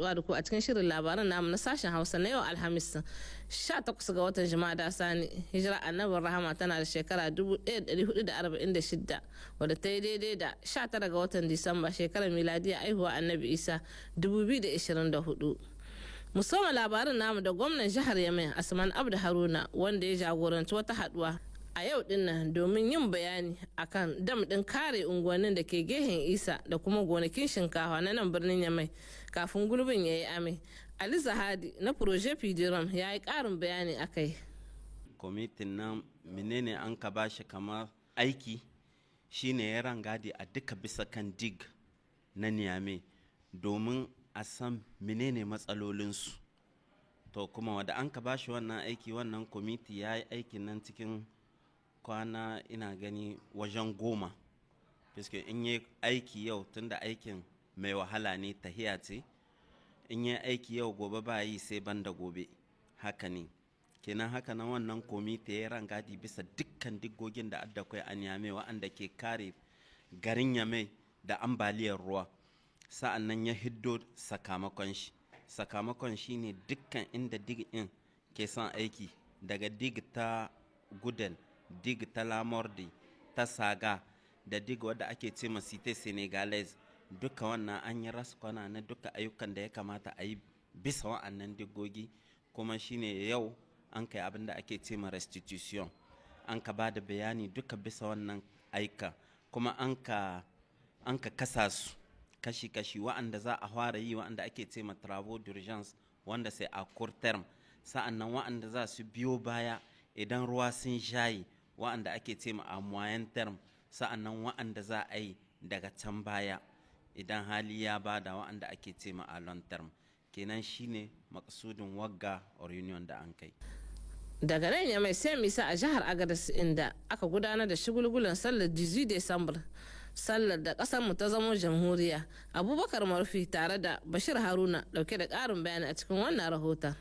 haduwa da ku a cikin shirin labaran namu na sashen Hausa na yau Alhamis 18 ga watan Jumada Sani. Hijira Annabin Rahama tana da shekara 1446 wadda ta yi daidai da 19 ga watan Disamba shekarar miladiya aihuwa Annabi Isa 2024. Musamman labarin namu da gwamnan jihar Yemen Asman Abdu Haruna wanda ya jagoranci wata haduwa a yau dinnan domin yin bayani akan dam din kare unguwannin da ke gehen Isa da kuma gonakin shinkafa na nan birnin Yamai kafin gulbin ya yi amai. Ali Zahadi na Proje Fidiram ya yi karin bayani akai. Kwamitin nan menene an ka bashi kamar aiki shine ya rangadi a duka bisa kan dig na Niamey domin a san menene matsalolinsu. To kuma wadda an ka bashi wannan aiki, wannan kwamiti ya yi aikin nan cikin kwana ina gani wajen 10. Fiske in yi aiki yau tunda aikin mai wahala ne tahiya ce, in yi aiki yau gobe ba yi sai banda gobe, haka ne. Kenan haka nan wannan komite ya rangadi bisa dukkan diggogin da adda kai a Niamey wa'anda ke kare garin Yamai da ambaliyar ruwa. Sa'an nan ya hiddo sakamakon shi. Sakamakon shi ne dukkan inda dig in ke son aiki, daga dig ta Guden, dig ta Lamordi, ta Saga da dig wadda ake ce ma Cité Sénégalaise, duka wannan an yi raskwana na duka ayyukan da ya kamata a yi bisa wa'annan diggogi. Kuma shine yau an kai abin da ake ce ma restitution, an ka ba da bayani duka bisa wannan aika, kuma an ka kasa su kashi-kashi wa'anda za a fara yi wa'anda ake ce ma travaux d'urgence wanda sai a court term, sa'an nan wa'anda za su biyo baya idan ruwa sun shayi wa'anda ake ce ma a moyen term, sa'an nan wa'anda za a yi daga can baya idan hali ya bada wa'anda ake ce ma a long term. Kenan shine maksudin wagga reunion da an kai. Daga nan ya mai sai misa a jihar Agadez inda aka gudanar da shigulgulan sallar 18 Desambar, sallar da kasar mu ta zamo jamhuriya. Abubakar Marfi tare da Bashir Haruna dauke da karin bayani a cikin wannan rahoton.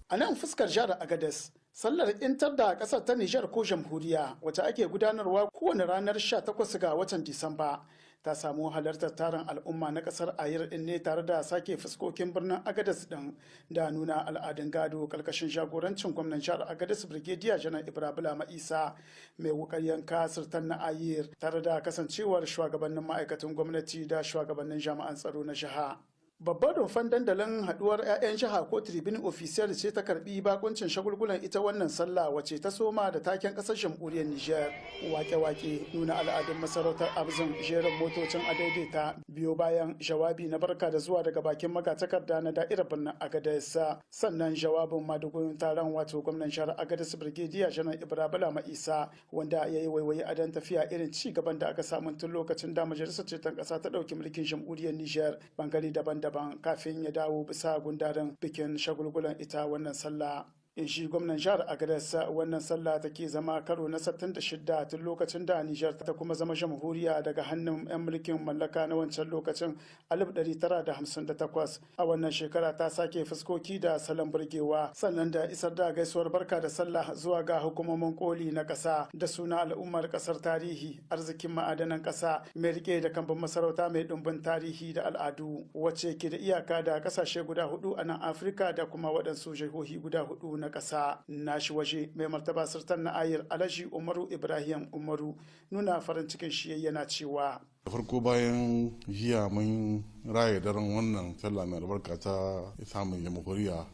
A nan fuskar jihar Agadez, sallar intar da kasar ta Nijar ko jamhuriya wacce ake gudanarwa kowane ranar 18 ga watan Disamba ta samu halartar taron al'umma na kasar Ayir din ne tare da sake fuskokin birnin Agadez din da nuna al'adun gado karkashin jagorancin gwamnan jihar Agadez Brigadier Janar Ibrahim Isa mai wukar yanka sirtan na Ayir tare da kasancewar shugabannin ma'aikatan gwamnati da shugabannin jami'an tsaro na jiha. Babbar rumfan dandalin haduwar 'ya'yan jiha ko tribune official ce ta karbi bakuncin shagulgulan ita wannan sallah wace ta soma da taken kasar jamhuriyar Nijar. Wake-wake nuna al'adun masarautar Abzin, jerin motocin adaidaita biyo bayan jawabi na barka da zuwa daga bakin magatakarda na da'irar birnin Agadez, sannan jawabin madugun taron wato gwamnan jihar Agadez Brigadier Janar Ibrahim Isa wanda ya yi waiwayi a dan tafiya irin ci gaban da aka samu tun lokacin da majalisar ceton kasa ta dauki mulkin jamhuriyar Nijar bangare daban-daban kafin ya dawo bisa gundarin bikin shagulgulan ita wannan sallah. In shi gwamnan jihar Agadez, wannan sallah take zama karo na 66 tun lokacin da Nijar ta kuma zama jamhuriya daga hannun 'yan mulkin mallaka na wancan lokacin 1958. A wannan shekara ta sake fuskoki da salon burgewa sannan da isar da gaisuwar barka da sallah zuwa ga hukumomin koli na ƙasa da suna al'ummar ƙasar tarihi, arzikin ma'adanan ƙasa mai rike da kambun masarauta mai ɗumbin tarihi da al'adu wacce ke da iyaka da ƙasashe guda 4 a nan Afirka da kuma waɗansu jihohi guda 4 na ƙasa. Nashi waje mai martaba sultan na Ayir Alhaji Umaru Ibrahim Umaru nuna farin cikin shi yana cewa da farko bayan jiya mun raye daren wannan sallah mai albarka ta samun jamhuriya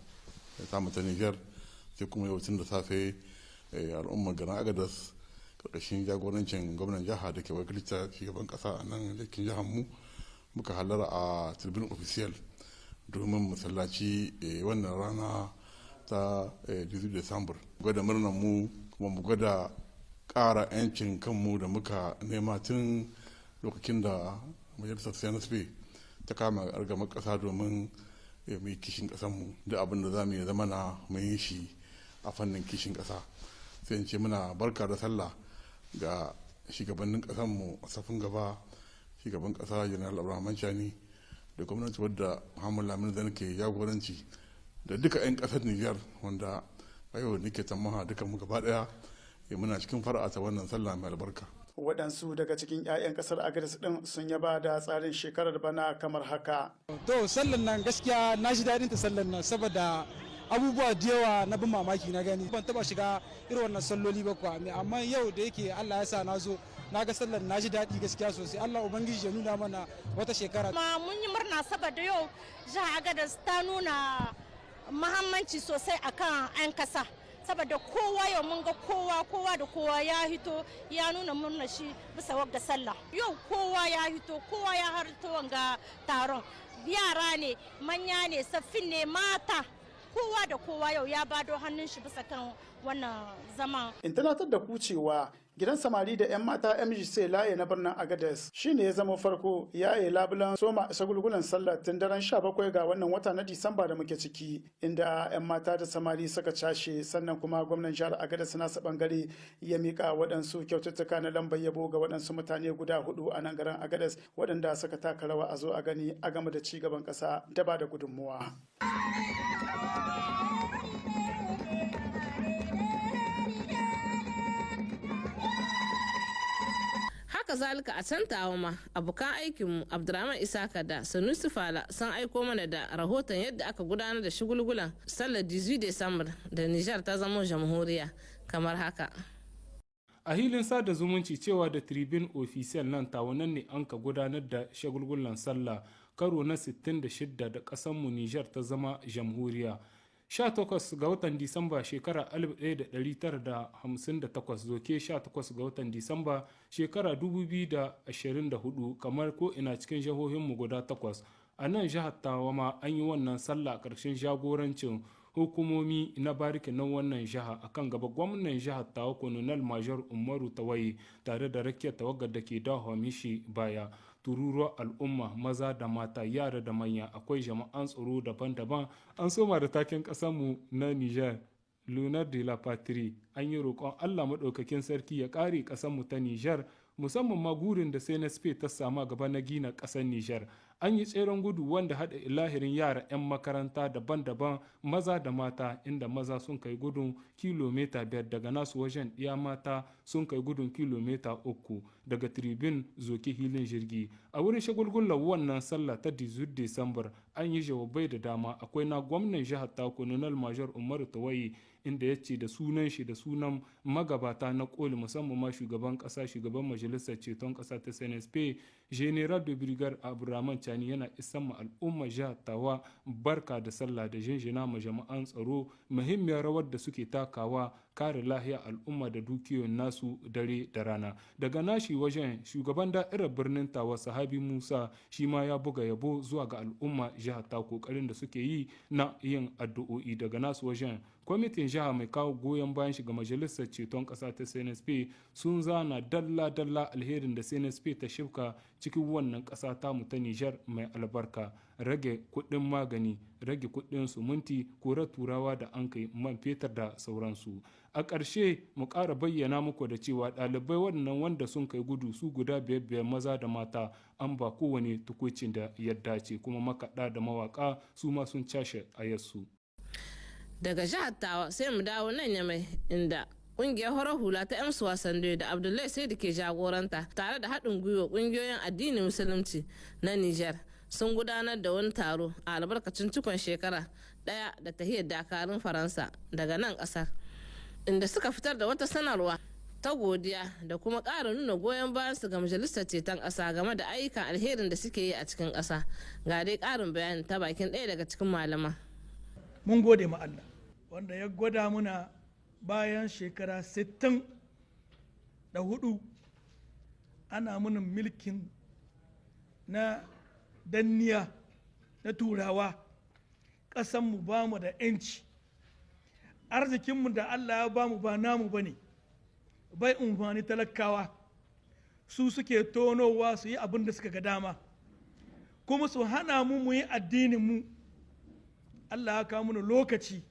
samun ta Niger, sai kuma yau tun da safe al'ummar garin Agadez karkashin jagorancin gwamnan jiha da ke wakilta shugaban kasa a nan yankin jihar mu muka halara a tribune official domin masallaci wannan rana ta 18 Desambar. Gwada murnar mu kuma mu gwada ƙara 'yancin kanmu da muka nema tun lokacin da majalisar CNSP ta kama argamar ƙasa domin mu yi kishin ƙasanmu da abin da za mu yi zama na mu yi shi a fannin kishin ƙasa. Sai in ce muna barka da sallah ga shugabannin ƙasanmu a safin gaba, shugaban ƙasa Janar Abdulrahman Chani da gwamnati wadda Muhammadu Lamine Zane ke jagoranci da duka 'yan kasar Nijar wanda a yau nake tsammaha duka mu gaba daya muna cikin fara'a ta wannan sallah mai albarka. waɗansu daga cikin 'ya'yan ƙasar Agadez ɗin sun yaba da tsarin shekarar bana kamar haka. To sallan nan gaskiya na ji daɗin ta sallan nan saboda abubuwa da yawa na bin mamaki na gani ban taba shiga irin wannan salloli ba kuwa amma yau da yake Allah ya sa na zo na ga sallan na ji daɗi gaskiya sosai. Allah ubangiji ya nuna mana wata shekara. Mun yi murna saboda yau jihar Agadez ta nuna muhimmanci sosai akan 'yan kasa. Saboda kowa yau mun ga kowa da kowa ya hito ya nuna murna shi bisa wagga sallah. Yau kowa ya hito, kowa ya harto wanga taron. Yara ne, manya ne, saffin ne, mata. Kowa da kowa yau ya bado hannun shi bisa kan wannan zaman. In tunatar da ku cewa gidan samari da 'yan mata MJC laye na birnin Agadez shine ya zama farko yaye labulan soma shagulgulan sallah tun daren 17 ga wannan wata na Disamba da muke ciki, inda 'yan mata da samari suka cashe, sannan kuma gwamnan jihar Agadez nasa bangare ya mika waɗansu kyaututtuka na lambar yabo ga waɗansu mutane guda 4 a nan garin Agadez waɗanda suka taka rawa a zo a gani a game da ci gaban ƙasa da ba da gudunmuwa. haka zalika a can tawa ma abokan aikinmu Abdurrahman Isaka da Sanusi Fala sun aiko mana da rahoton yadda aka gudanar da shigulgulan sallar 18 Desambar da Nijar ta zama jamhuriya kamar haka. A hilin sada zumunci cewa da tribune official nan tawanan ne an ka gudanar da shagulgulan sallah karo na 66 da kasanmu Nijar ta zama jamhuriya. 18 ga watan Disamba shekara 1958 zoke 18 ga watan Disamba shekara 2024 kamar ko ina cikin jihohinmu guda 8 a nan jihar Tawama an yi wannan sallah a ƙarshen jagorancin hukumomi na bariki na wannan jiha akan gaba gwamnan jihar Tawa Colonel Major Umaru Tawaye tare da rakiyar tawagar da ke dawo mishi baya. Tururuwar al'umma maza da mata yara da manya akwai jama'an tsaro daban-daban an soma da taken ƙasarmu na Niger Lunar de la Patrie an yi roƙon Allah maɗaukakin sarki ya ƙare ƙasarmu ta Niger musamman ma gurin da CNSP ta sama gaba na gina ƙasar Niger. An yi tseren gudu wanda haɗa ilahirin yara 'yan makaranta daban-daban maza da mata inda maza sun kai gudun kilomita 5 daga nasu wajen ɗiya mata sun kai gudun kilomita 3 daga tribune zoki hilin jirgi. A wurin shagulgular wannan sallah ta 18 Desambar an yi jawabai da dama akwai na gwamnan jihar ta Colonel Major Umaru Tawaye inda ya ce da sunan shi da sunan magabata na koli musamman ma shugaban kasa shugaban majalisar ceton kasa ta CNSP General de Brigade Abdurrahman Chani yana isan ma al'umma jihar Tawa barka da sallah da jinjina ma jama'an tsaro muhimmiyar rawar da suke takawa kare lahiyar al'umma da dukiyoyin nasu dare da rana. Daga nashi wajen shugaban da'irar birnin Tawa Sahabi Musa shi ma ya buga yabo zuwa ga al'umma jihar ta kokarin da suke yi na yin addu'o'i. Daga nasu wajen kwamitin jiha mai kawo goyon bayan shiga majalisar ceton ƙasa ta CNSP sun zana dalla-dalla alherin da CNSP ta shifka cikin wannan ƙasa tamu ta Nijar mai albarka. Rage kuɗin magani, rage kuɗin sumunti, korar turawa da an kai man fetur da sauransu. A ƙarshe mu ƙara bayyana muku da cewa ɗalibai waɗannan wanda sun kai gudu su guda biyar maza da mata an ba kowane tukucin da ya dace kuma makaɗa da mawaƙa su ma sun cashe ayarsu. Daga jihar Tawa sai mu dawo nan Yamai inda kungiyar horar hula ta 'yan wasan da Abdullahi sai da ke jagoranta tare da haɗin gwiwa kungiyoyin addinin musulunci na Nijar sun gudanar da wani taro a albarkacin cikon shekara ɗaya da tahiyar dakarun Faransa daga nan ƙasar inda suka fitar da wata sanarwa ta godiya da kuma ƙara nuna goyon bayan su ga majalisar ceton ƙasa game da ayyukan alherin da suke yi a cikin ƙasa. Ga dai ƙarin bayani ta bakin ɗaya daga cikin malaman. Mun gode ma Allah wanda ya gwada muna bayan shekara 64 ana muna milkin na danniya na turawa ƙasanmu ba mu da 'yanci arzikinmu da Allah ya ba mu ba namu ba ne bai umfani talakawa su suke tonowa su yi abin da suka ga dama kuma su hana mu yi addininmu. Allah ya kawo mana lokaci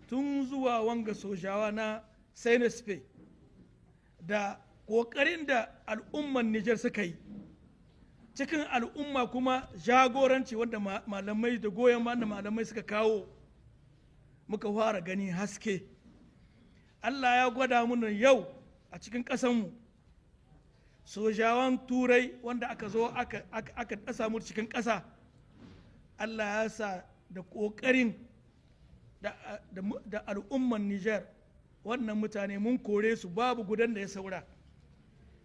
tun zuwa wanga sojawa na CNSP da ƙoƙarin da al'umman Nijar suka yi cikin al'umma kuma jagoranci wanda malamai da goyon da malamai suka kawo muka fara gani haske. Allah ya gwada mana yau a cikin ƙasanmu sojawan turai wanda aka zo aka ɗasa mu cikin ƙasa, Allah ya sa da ƙoƙarin da al'umman Nijar wannan mutane mun kore su babu gudan da ya saura.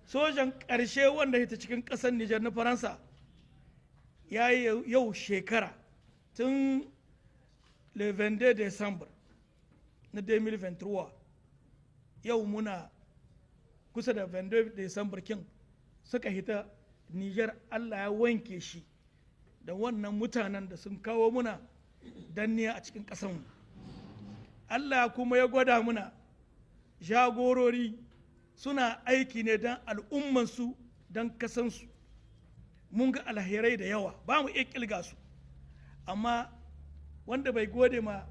Sojan ƙarshe wanda ya ta cikin ƙasar Nijar na Faransa ya yi yau shekara tun le 22 December na 2023 yau muna kusa da 22 December kin suka hita Nijar. Allah ya wanke shi da wannan mutanen da sun kawo muna danniya a cikin ƙasanmu. Allah kuma ya gwada muna jagorori suna aiki ne don al'ummansu don kasansu. Mun ga alherai da yawa ba mu iya ƙilga su, amma wanda bai gode ma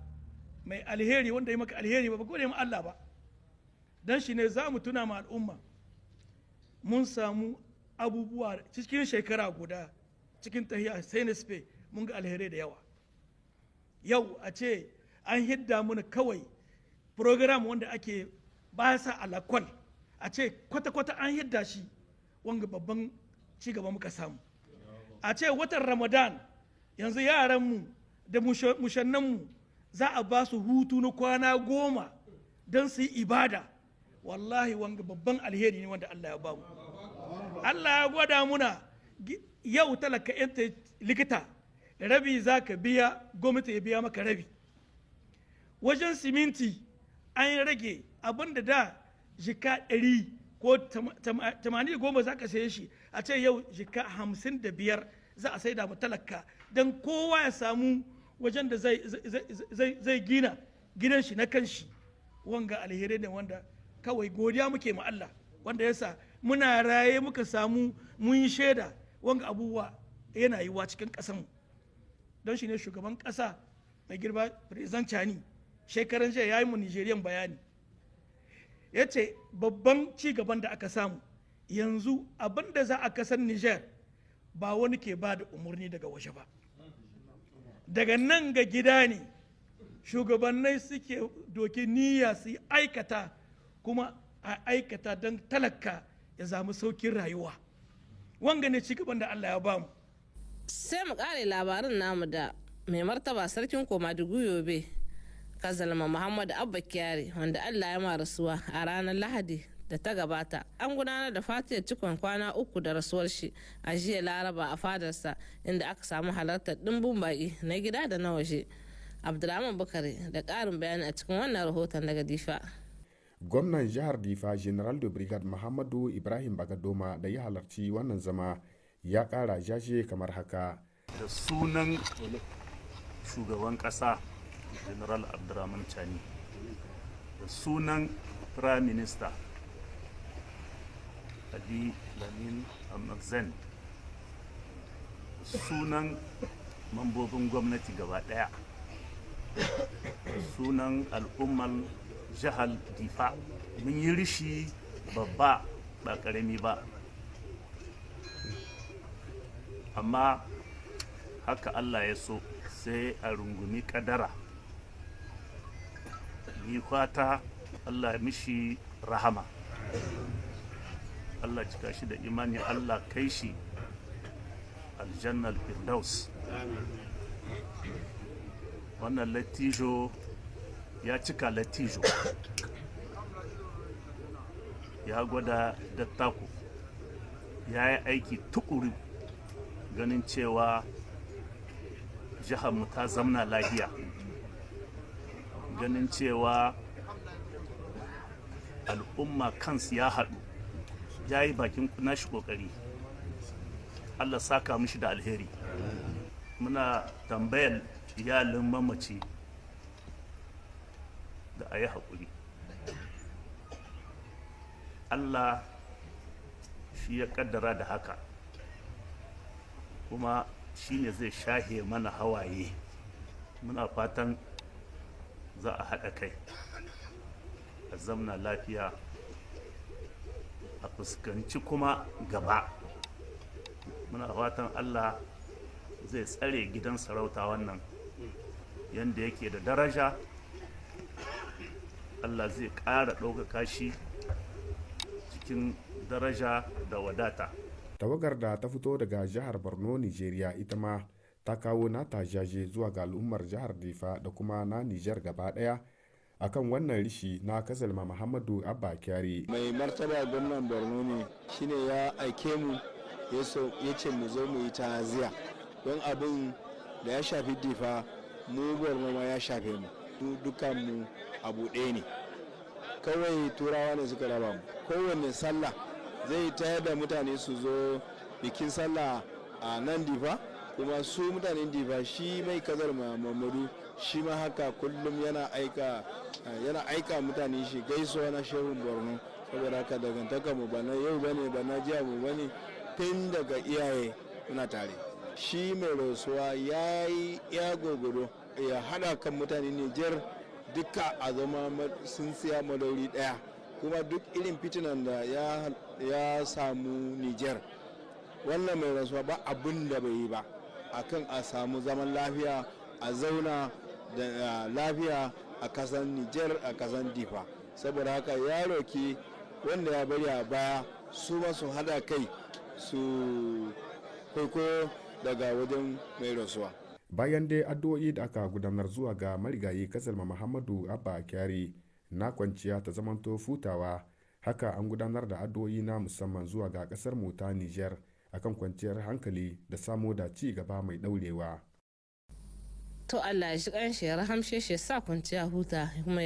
mai alheri, wanda ya maka alheri ba gode ma Allah ba. Don shi ne za mu tuna ma al'umma mun samu abubuwa cikin shekara guda cikin tahiya sai na spain mun ga alherai da yawa. Yau a ce an hidda muna kawai program wanda ake basa alakwal, a ce kwata-kwata an hidda shi, wanga babban cigaba muka samu. A ce watan Ramadan yanzu yaranmu da mushannanmu za a ba su hutu na kwana 10 don su yi ibada. Wallahi wanga babban alheri ne wanda Allah ya bamu. Allah ya gwada muna yau talaka yanta likita rabi za ka biya, gwamnati ya biya maka rabi. Wajen siminti an rage abinda da jika 100 ko 80 za ka saye shi, a ce yau jika 55 za a saida mu talaka don kowa ya samu wajen da zai gina gidan shi na kanshi. Wanga alheri ne wanda kawai godiya muke ma Allah wanda yasa muna raye muka samu mun yi shaida wanga abubuwa yana yiwa cikin ƙasanmu. Don shi ne shugaban ƙasa mai girma President Chani shekaran jiya ya yi mu Nigerian bayani, ya ce babban ci gaban da aka samu yanzu abin da za a kasar Niger ba wani ke ba da umarni daga waje ba, daga nan ga gida ne shugabannai suke doki niyya su aikata, kuma a aikata don talaka ya samu saukin rayuwa. Wanga ne ci gaban da Allah ya bamu. Sai mu kare labarin namu da mai martaba sarkin Komadugu Yobe Kazalma Muhammadu Abba Kyari, wanda Allah ya ma rasuwa a ranar Lahadi da ta gabata. An gudanar da fatiyar cikon kwana 3 da rasuwar shi a jiya Laraba a fadarsa, inda aka samu halartar dimbin baki na gida da na waje. Abdulrahman Bukari da ƙarin bayani a cikin wannan rahoton daga Difa. Gwamnan jihar Difa General de Brigade Muhammadu Ibrahim Bagadoma da ya halarci wannan zama ya ƙara jaje kamar haka. Da sunan shugaban ƙasa General Abdurrahman Chani, da sunan Prime Minister Ali Lamin Amazan, sunan mambobin gwamnati gaba ɗaya, sunan al'ummar jihar Difa, mun yi rishi babba ba ƙarami ba, amma haka Allah ya so sai a rungumi kadara. Ni fata Allah ya mishi rahama, Allah cika shi da imani, Allah kai shi aljannal firdaus. Wannan latijo ya cika latijo, ya gwada dattako, ya yi aiki tukuru ganin cewa jihar mu ta zamna lafiya, ganin cewa al'umma kansu ya haɗu, ya yi bakin nashi ƙoƙari. Allah saka mishi da alheri. Muna tambayar iyalin mamaci da a yi haƙuri. Allah shi ya ƙaddara da haka, kuma shi ne zai shahe mana hawaye. Muna fatan za a haɗa kai, a zamna lafiya, a fuskanci kuma gaba. Muna fatan Allah zai tsare gidan sarauta wannan yadda yake da daraja. Allah zai ƙara ɗaukaka shi cikin daraja da wadata. Tawagar da ta fito daga jihar Borno Nigeria ita ma ta kawo nata jaje zuwa ga al'ummar jihar Difa da kuma na Nijar gaba daya akan wannan rishi na Kazalma Muhammadu Abba Kyari. Mai martaba gwamnan Borno ne shine ya aike mu ya ce mu zo mu yi ta'aziya don abin da ya shafi Difa mu Borno ma ya shafe mu dukkan mu abu ɗaya ne, kawai turawa ne suka raba mu. Kowanne sallah zai tayar da mutane su zo bikin sallah a nan Difa, kuma su mutanen Difa shi mai Kazalma Muhammadu shi ma haka kullum yana aika mutane shi gaisuwa na shehun Borno. Saboda haka dangantaka mu ba na yau bane ba na jiya mu bane, tun daga iyaye muna tare. Shi mai rasuwa ya yi ya gogoro ya hada kan mutane Nijar duka a zama sun siya madauri daya, kuma duk irin fitinan da ya samu Nijar wannan mai rasuwa ba abin da bai yi ba akan a samu zaman lafiya, a zauna da lafiya a kasan Nijar, a kasan Difa. Saboda haka ya roki wanda ya bari a baya su ma su hada kai su kwaikwayo daga wajen mai rasuwa. Bayan dai addu'o'i da aka gudanar zuwa ga marigayi Kazalma Muhammadu Abba Kyari na kwanciya ta zamanto futawa, haka an gudanar da addu'o'i na musamman zuwa ga kasar mu ta Nijar akan kwanciyar hankali da samo da ci gaba mai daurewa. To Allah ya shi kanshi ya rahamshe shi sa kwanciya huta kuma